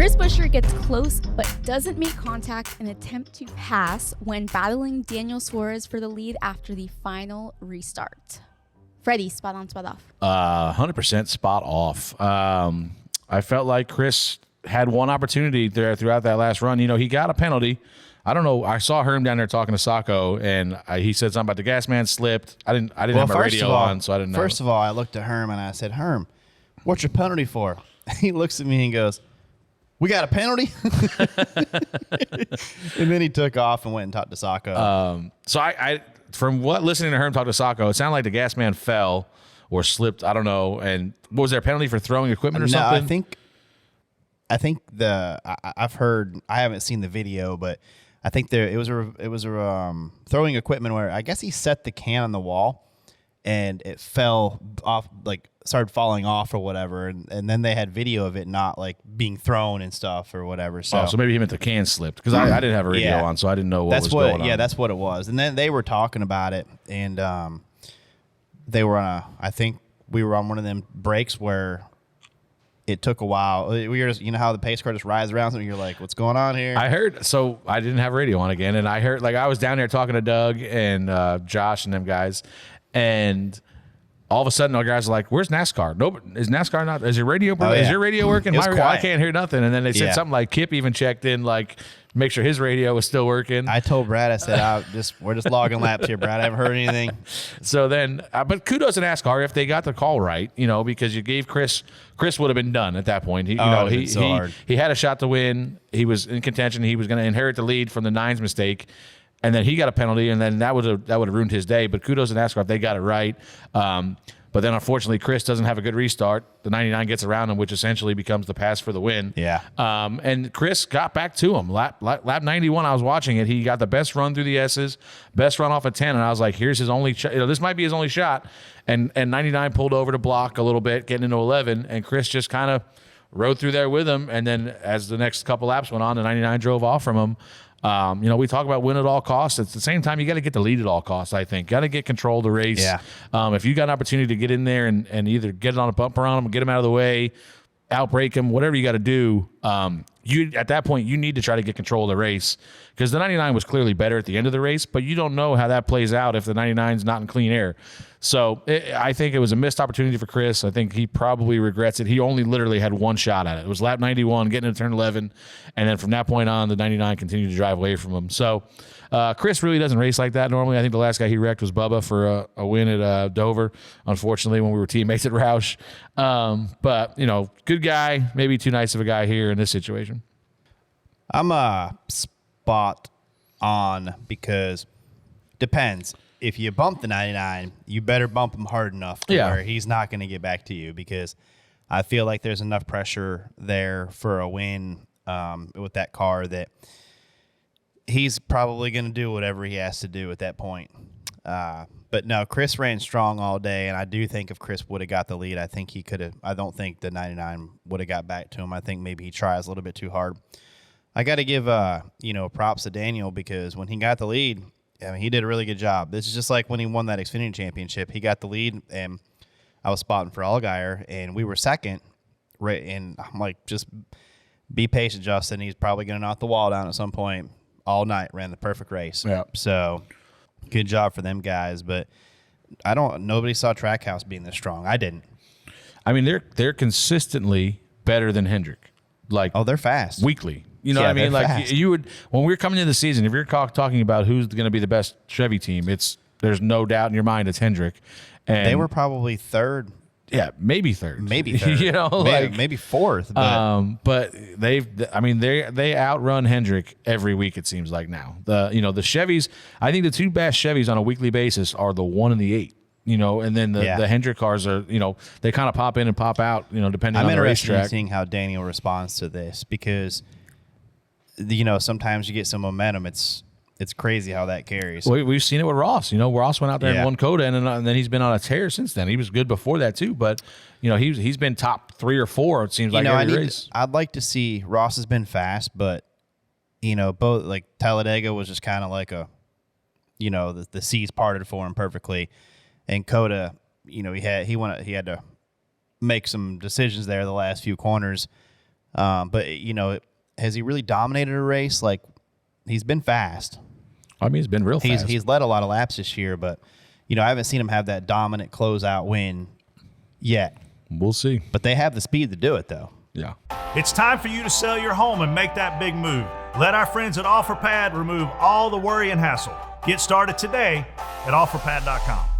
Chris Buescher gets close but doesn't make contact in an attempt to pass when battling Daniel Suarez for the lead after the final restart. Freddie, spot on, spot off. 100% spot off. I felt like Chris had one opportunity there throughout that last run. You know, he got a penalty. I don't know. I saw Herm down there talking to Sacco, and he said something about the gas man slipped. I didn't have my radio on, so I didn't know. First of all, I looked at Herm and I said, Herm, what's your penalty for? He looks at me and goes, we got a penalty? And then he took off and went and talked to Sacco. So I from what listening to Herm talk to Sacco, it sounded like the gas man fell or slipped. I don't know. And was there a penalty for throwing equipment or something? I've heard. I haven't seen the video, but I think it was a throwing equipment where I guess he set the can on the wall and it fell off, like started falling off or whatever, and then they had video of it not like being thrown and stuff or whatever. So maybe he meant the can slipped because I didn't have a radio on, so I didn't know what was going on. Yeah, that's what it was. And then they were talking about it, and they were on I think we were on one of them breaks where it took a while. We were just, you know how the pace car just rides around, and you're like, what's going on here? I heard, so I didn't have radio on again, and I heard, like, I was down there talking to Doug and Josh and them guys, and all of a sudden our guys are like, where's NASCAR? Is NASCAR not, is your radio working? I can't hear nothing. And then they said something like Kip even checked in, like, make sure his radio was still working. I told Brad, I said, we're just logging laps here, Brad. I haven't heard anything. So then, but kudos to NASCAR if they got the call right, you know, because you gave Chris would have been done at that point. He had a shot to win. He was in contention. He was going to inherit the lead from the Nines mistake. And then he got a penalty, and then that would have ruined his day. But kudos to NASCAR if they got it right. But then, unfortunately, Chris doesn't have a good restart. The 99 gets around him, which essentially becomes the pass for the win. Yeah. And Chris got back to him. Lap 91, I was watching it. He got the best run through the S's, best run off of 10. And I was like, here's his only shot. This might be his only shot. And 99 pulled over to block a little bit, getting into 11. And Chris just kind of rode through there with him. And then as the next couple laps went on, the 99 drove off from him. We talk about win at all costs. At the same time, you got to get the lead at all costs, I think. Got to get control of the race. Yeah. If you got an opportunity to get in there and either get it on a bumper on him, get him out of the way, outbreak him, whatever you got to do, at that point, you need to try to get control of the race because the 99 was clearly better at the end of the race, but you don't know how that plays out if the 99 is not in clean air. So I think it was a missed opportunity for Chris. I think he probably regrets it. He only literally had one shot at it. It was lap 91, getting into turn 11, and then from that point on, the 99 continued to drive away from him. So Chris really doesn't race like that normally. I think the last guy he wrecked was Bubba for a win at Dover, unfortunately, when we were teammates at Roush. But, good guy, maybe too nice of a guy here in this situation. I'm spot on because depends. If you bump the 99, you better bump him hard enough to where he's not going to get back to you because I feel like there's enough pressure there for a win with that car that he's probably going to do whatever he has to do at that point. But no, Chris ran strong all day, and I do think if Chris would have got the lead, I think he could have. I don't think the 99 would have got back to him. I think maybe he tries a little bit too hard. I got to give props to Daniel because when he got the lead, he did a really good job. This is just like when he won that Xfinity Championship. He got the lead, and I was spotting for Allgaier, and we were second. Right, and I'm like, just be patient, Justin. He's probably going to knock the wall down at some point. All night, ran the perfect race. Yeah. So good job for them guys. But nobody saw Trackhouse being this strong. I didn't. I mean, they're consistently better than Hendrick. They're fast. Weekly. You know what I mean? Like fast. you would, when we were coming into the season, if you're talking about who's going to be the best Chevy team, there's no doubt in your mind it's Hendrick. And they were probably third. Yeah, maybe third. Maybe third. Maybe fourth. But they outrun Hendrick every week, it seems like now. The Chevys, I think the two best Chevys on a weekly basis are the 1 and the 8. And then the Hendrick cars are, they kind of pop in and pop out, depending on the racetrack. I'm interested in seeing how Daniel responds to this because sometimes you get some momentum. It's crazy how that carries. Well, we've seen it with Ross. Ross went out there and won Coda, and then he's been on a tear since then. He was good before that too, but he's been top 3 or 4. It seems like every race. I'd like to see Ross has been fast, but both like Talladega was just kind of like the seas parted for him perfectly, and Coda, he had to make some decisions there the last few corners. But, has he really dominated a race? Like, he's been fast. I mean, he's been real fast. He's led a lot of laps this year, but, I haven't seen him have that dominant closeout win yet. We'll see. But they have the speed to do it, though. Yeah. It's time for you to sell your home and make that big move. Let our friends at OfferPad remove all the worry and hassle. Get started today at OfferPad.com.